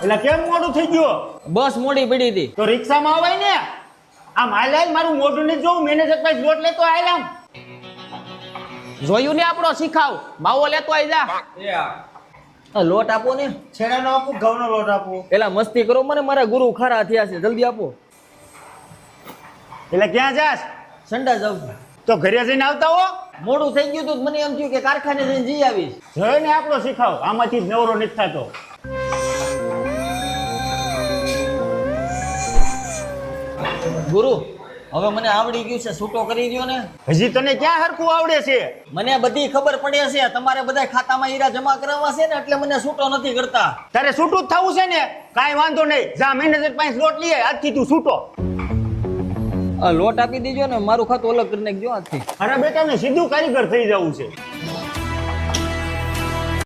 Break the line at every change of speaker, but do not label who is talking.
એટલે કેમ મોડું થઈ ગયું?
બસ મોડી પડી હતી.
તો રિક્ષામાં આવાય ને. આમ હાલ મારું મોઢું ને જોઉં મેનેજર પાસે લોટ લેતો આય આમ.
જોયું ને આપણો શીખાવ માવો લેતો આઈ જા. લોટ આપો ને.
છેડાનો આપું, ઘઉંનો લોટ આપું.
એલા મસ્તી કરો મને, મારા ગુરુ ખરા થયા છે, જલ્દી આપો.
એટલે ક્યાં જાસ?
સંડા જાઉં છું.
તો ઘરે જઈને આવતા હો.
મોડું થઈ ગયું તો મને એમ થયું કે કારખાને જઈને જઈ આવીશ.
જોયો ને આપણો શીખાવ, આમાંથી જ નવરો નથી થતો.
ગુરુ હવે મને આવડી ગયું છે, છૂટો કરી દ્યો ને.
હજી તને ક્યાં હરખું આવડે છે?
મને બધી ખબર પડે છે, તમારે બધા ખાતામાં હીરા જમા કરવા છે ને એટલે મને છૂટો નથી કરતા.
તારે છૂટું જ થવું છે ને? કાંઈ વાંધો નહીં, જા મેનેજર પાસે લોટ લઈએ, આજથી તું છૂટો.
લોટ આપી દીજો ને, મારું ખાતું અલગ કરી નાખજો આજથી.
અરે બેટા ને સીધું કારીગર થઈ જવું છે.